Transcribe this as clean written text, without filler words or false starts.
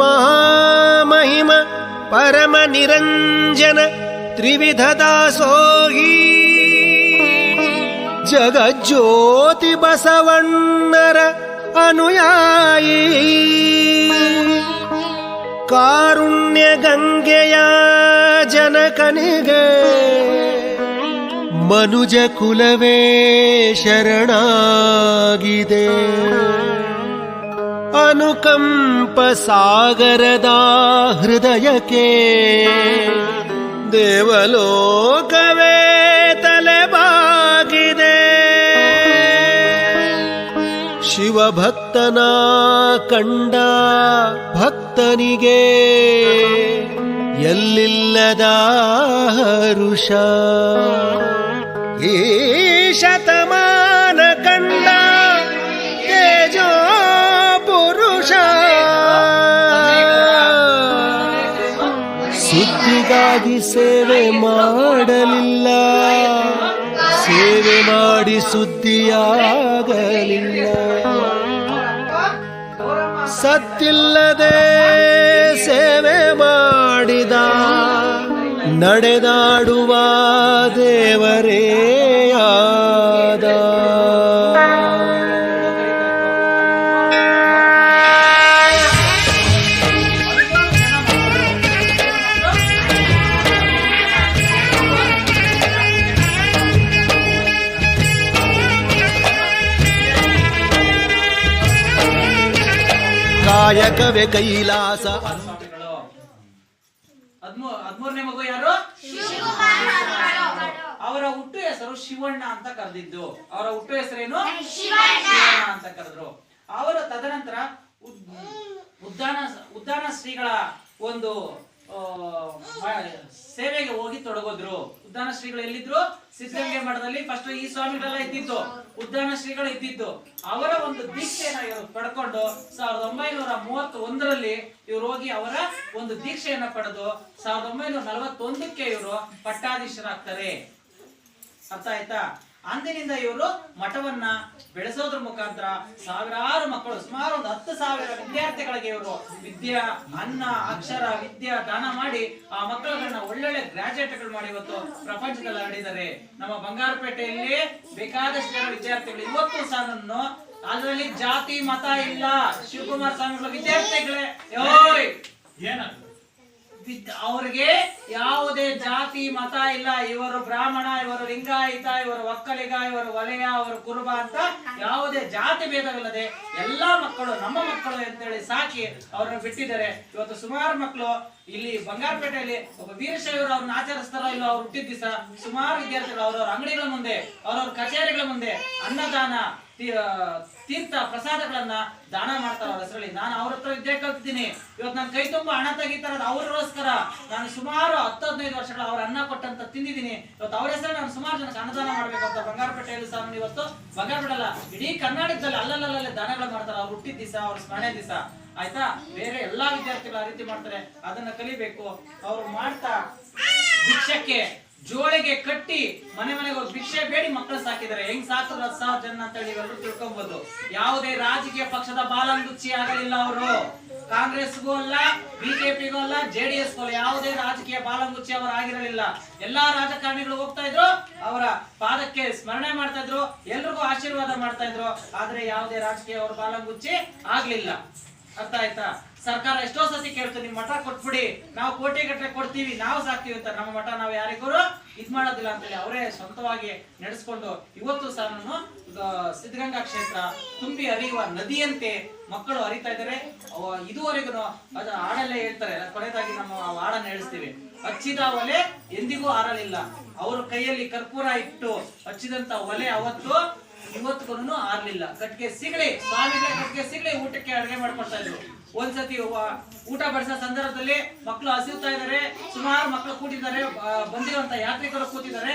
ಮಹಾಮಹಿಮ ಪರಮ ನಿರಂಜನ ತ್ರಿವಿಧ ದಾಸೋಹಿ ಜಗಜ್ಯೋತಿ ಬಸವಣ್ಣರ ಅನುಯಾಯಿ ಕಾರುಣ್ಯ ಗಂಗೆಯ ಜನಕನಿಗೆ ಮನುಜ ಕುಲವೇ ಶರಣಾಗಿದೆ. ಅನುಕಂಪ ಸಾಗರದ ಹೃದಯಕ್ಕೆ ದೇವಲೋಕವೇ ತಲೆಬಾಗಿದೆ. ಶಿವಭಕ್ತನ ಕಂಡ ಭಕ್ತನಿಗೆ ಎಲ್ಲಿಲ್ಲದ ಹರುಷ. ಈ ಶತಮಾನ ಕಂಡ ತೇಜೋ ಪುರುಷ ಸುದ್ದಿಗಾಗಿ ಸೇವೆ ಮಾಡಲಿಲ್ಲ, ಸೇವೆ ಮಾಡಿ ಸುದ್ದಿಯಾಗಲಿಲ್ಲ. ಸತ್ತಿಲ್ಲದೆ ಸೇವೆ ಮಾಡಿದ ನಡೆದಾಡುವ ದೇವರೇ ಆದ. ಕಾಯಕವೇ ಕೈಲಾಸ. 13ನೇ ಮಗು ಯಾರು? ಅವರ ಹುಟ್ಟು ಹೆಸರು ಶಿವಣ್ಣ ಅಂತ ಕರೆದಿದ್ದು. ಅವರ ಹುಟ್ಟು ಹೆಸರೇನು? ಶಿವಣ್ಣ ಅಂತ ಕರೆದ್ರು. ಅವರ ತದನಂತರ ಉದ್ದಾನ ಶ್ರೀಗಳ ಒಂದು ಸೇವೆಗೆ ಹೋಗಿ ತೊಡಗೋದ್ರು. ಉದ್ದಾನ ಶ್ರೀಗಳು ಎಲ್ಲಿದ್ರು? ಸಿದ್ಧಗಂಗೆ ಮಠದಲ್ಲಿ. ಫಸ್ಟ್ ಈ ಸ್ವಾಮಿಗಳೆಲ್ಲ ಇದ್ದಿದ್ದು, ಉದ್ದಾನ ಶ್ರೀಗಳು ಇದ್ದಿದ್ದು. ಅವರ ಒಂದು ದೀಕ್ಷೆಯನ್ನ ಇವರು ಪಡ್ಕೊಂಡು 1931ರಲ್ಲಿ ಇವರು ಹೋಗಿ ಅವರ ಒಂದು ದೀಕ್ಷೆಯನ್ನ ಪಡೆದು 1941ಕ್ಕೆ ಇವರು ಪಟ್ಟಾಧೀಶರಾಗ್ತಾರೆ. ಅರ್ಥ ಆಯ್ತಾ? ಅಂದಿನಿಂದ ಇವರು ಮಠವನ್ನ ಬೆಳೆಸೋದ್ರ ಮುಖಾಂತರ ಸಾವಿರಾರು ಮಕ್ಕಳು, ಸುಮಾರು ಒಂದು 10,000 ವಿದ್ಯಾರ್ಥಿಗಳಿಗೆ ಇವರು ವಿದ್ಯಾ, ಅನ್ನ, ಅಕ್ಷರ, ವಿದ್ಯಾ ದಾನ ಮಾಡಿ ಆ ಮಕ್ಕಳನ್ನ ಒಳ್ಳೊಳ್ಳೆ ಗ್ರಾಜುಯೇಟ್ಗಳು ಮಾಡಿ ಇವತ್ತು ಪ್ರಪಂಚದಲ್ಲಿ ಹರಡಿದ್ದಾರೆ. ನಮ್ಮ ಬಂಗಾರಪೇಟೆಯಲ್ಲಿ ಬೇಕಾದಷ್ಟು ಜನ ವಿದ್ಯಾರ್ಥಿಗಳು ಇವತ್ತು ಸಹ ಅದರಲ್ಲಿ ಜಾತಿ ಮತ ಇಲ್ಲ. ಶಿವಕುಮಾರ್ ಸ್ವಾಮಿಗಳ ವಿದ್ಯಾರ್ಥಿಗಳೇ ಅವ್ರಿಗೆ ಯಾವುದೇ ಜಾತಿ ಮತ ಇಲ್ಲ. ಇವರು ಬ್ರಾಹ್ಮಣ, ಇವರು ಲಿಂಗಾಯತ, ಇವರು ಒಕ್ಕಲಿಗ, ಇವರು ವಲಯ, ಅವರು ಕುರುಬ ಅಂತ ಯಾವುದೇ ಜಾತಿ ಭೇದವಿಲ್ಲದೆ ಎಲ್ಲಾ ಮಕ್ಕಳು ನಮ್ಮ ಮಕ್ಕಳು ಅಂತೇಳಿ ಸಾಕಿ ಅವ್ರನ್ನ ಬಿಟ್ಟಿದ್ದಾರೆ. ಇವತ್ತು ಸುಮಾರು ಮಕ್ಕಳು ಇಲ್ಲಿ ಬಂಗಾರಪೇಟೆಯಲ್ಲಿ ಒಬ್ಬ ವೀರಶೈವರು ಅವ್ರನ್ನ ಆಚರಿಸ್ತಾರೋ ಇಲ್ಲೋ, ಅವ್ರು ಹುಟ್ಟಿದ ದಿವಸ ಸುಮಾರು ವಿದ್ಯಾರ್ಥಿಗಳು ಅವ್ರವ್ರ ಅಂಗಡಿಗಳ ಮುಂದೆ, ಅವ್ರವ್ರ ಕಚೇರಿಗಳ ಮುಂದೆ ಅನ್ನದಾನ, ತೀರ್ಥ ಪ್ರಸಾದಗಳನ್ನ ದಾನ ಮಾಡ್ತಾರ ಅವ್ರ ಹೆಸರಲ್ಲಿ. ನಾನು ಅವ್ರ ಹತ್ರ ವಿದ್ಯೆ ಕಲ್ತಿದ್ದೀನಿ. ಇವತ್ತು ನನ್ನ ಕೈ ತುಂಬಾ ಹಣ ತೆಗಿತಾರದು ಅವ್ರಿಗೋಸ್ಕರ. ನಾನು ಸುಮಾರು 10-15 ವರ್ಷಗಳ ಅವ್ರ ಅನ್ನ ಕೊಟ್ಟಂತ ತಿಂದಿದ್ದೀನಿ. ಇವತ್ತು ಅವ್ರ ಹೆಸರಲ್ಲಿ ನಾನು ಸುಮಾರು ಜನಕ್ಕೆ ಅನ್ನದಾನ ಮಾಡ್ಬೇಕಂತ ಬಂಗಾರಪೇಟೆಯಲ್ಲಿ ಸಹ ಇವತ್ತು ಬಂಗಾರಪೇಟೆಲ್ಲ ಇಡೀ ಕರ್ನಾಟಕದಲ್ಲಿ ಅಲ್ಲಲ್ಲೇ ದಾನಗಳು ಮಾಡ್ತಾರೆ ಅವ್ರು ಹುಟ್ಟಿದ ದಿವಸ, ಅವ್ರ ಸ್ಮರಣೆ ದಿವಸ. ಆಯ್ತಾ? ಬೇರೆ ಎಲ್ಲಾ ವಿದ್ಯಾರ್ಥಿಗಳು ಆ ರೀತಿ ಮಾಡ್ತಾರೆ. ಅದನ್ನ ಕಲಿಬೇಕು. ಅವ್ರು ಮಾಡ್ತಾ ಭಿಕ್ಷಕ್ಕೆ ಜೋಳಿಗೆ ಕಟ್ಟಿ ಮನೆ ಮನೆಗೆ ಹೋಗಿ ಭಿಕ್ಷೆ ಬೇಡಿ ಮಕ್ಕಳು ಸಾಕಿದ್ದಾರೆ. ಹೆಂಗ್ ಸಾಕಿದ್ರು 10,000 ಜನ ಅಂತ ಹೇಳಿ ಎಲ್ಲರೂ ತಿಳ್ಕೊಬಹುದು. ಯಾವುದೇ ರಾಜಕೀಯ ಪಕ್ಷದ ಬಾಲಂಗುಚ್ಚಿ ಆಗಲಿಲ್ಲ ಅವರು. ಕಾಂಗ್ರೆಸ್ಗೂ ಅಲ್ಲ, ಬಿಜೆಪಿಗೂ ಅಲ್ಲ, ಜೆಡಿಎಸ್ಗೂ ಅಲ್ಲ, ಯಾವುದೇ ರಾಜಕೀಯ ಬಾಲಂಗುಚ್ಚಿ ಅವರು ಆಗಿರಲಿಲ್ಲ. ಎಲ್ಲಾ ರಾಜಕಾರಣಿಗಳು ಹೋಗ್ತಾ ಇದ್ರು, ಅವರ ಪಾದಕ್ಕೆ ಸ್ಮರಣೆ ಮಾಡ್ತಾ ಇದ್ರು, ಎಲ್ರಿಗೂ ಆಶೀರ್ವಾದ ಮಾಡ್ತಾ ಇದ್ರು. ಆದ್ರೆ ಯಾವುದೇ ರಾಜಕೀಯ ಅವರ ಬಾಲಂಗುಚ್ಚಿ ಆಗ್ಲಿಲ್ಲ. ಅರ್ಥ ಆಯ್ತಾ? ಸರ್ಕಾರ ಎಷ್ಟೋ ಸತಿ ಕೇಳ್ತು, ನಿಮ್ ಮಠ ಕೊಟ್ಬಿಡಿ, ನಾವು ಕೋಟಿ ಗಟ್ಟಲೆ ಕೊಡ್ತೀವಿ, ನಾವು ಸಾಕ್ತಿವಿ ಅಂತ. ನಮ್ಮ ಮಠ ನಾವು ಯಾರಿಗೂ ಇದ್ ಮಾಡೋದಿಲ್ಲ ಅಂತೇಳಿ ಅವರೇ ಸ್ವಂತವಾಗಿ ನಡೆಸ್ಕೊಂಡು ಇವತ್ತು ಸಹ ಸಿದ್ಧಗಂಗಾ ಕ್ಷೇತ್ರ ತುಂಬಿ ಹರಿಯುವ ನದಿಯಂತೆ ಮಕ್ಕಳು ಹರಿತಾ ಇದ್ದಾರೆ. ಇದುವರೆಗೂ ಅದು ಹಾಡಲ್ಲೇ ಹೇಳ್ತಾರೆ. ಕೊನೆಯದಾಗಿ ನಮ್ಮ ಹಾಡನ್ನ ಹೇಳಿಸ್ತೀವಿ. ಹಚ್ಚಿದ ಒಲೆ ಎಂದಿಗೂ ಆರಲಿಲ್ಲ. ಅವ್ರ ಕೈಯಲ್ಲಿ ಕರ್ಪೂರ ಇಟ್ಟು ಹಚ್ಚಿದಂತ ಒಲೆ ಅವತ್ತು ಇವತ್ತಿಗೂ ಆರ್ಲಿಲ್ಲ. ಕಟ್ಗೆ ಸಿಗಲಿ ಸ್ವಾಮಿಗೆ, ಕಟ್ಗೆ ಸಿಗಲಿ ಊಟಕ್ಕೆ ಅಡುಗೆ ಮಾಡ್ಕೊಡ್ತಾ ಇದ್ರು. ಒಂದ್ಸತಿ ಊಟ ಬಡಿಸೋ ಸಂದರ್ಭದಲ್ಲಿ ಮಕ್ಕಳು ಹಸಿಯುತ್ತಾ ಇದ್ದಾರೆ. ಸುಮಾರು ಮಕ್ಕಳು ಕೂತಿದ್ದಾರೆ, ಬಂದಿರುವಂತ ಯಾತ್ರಿಕರು ಕೂತಿದ್ದಾರೆ.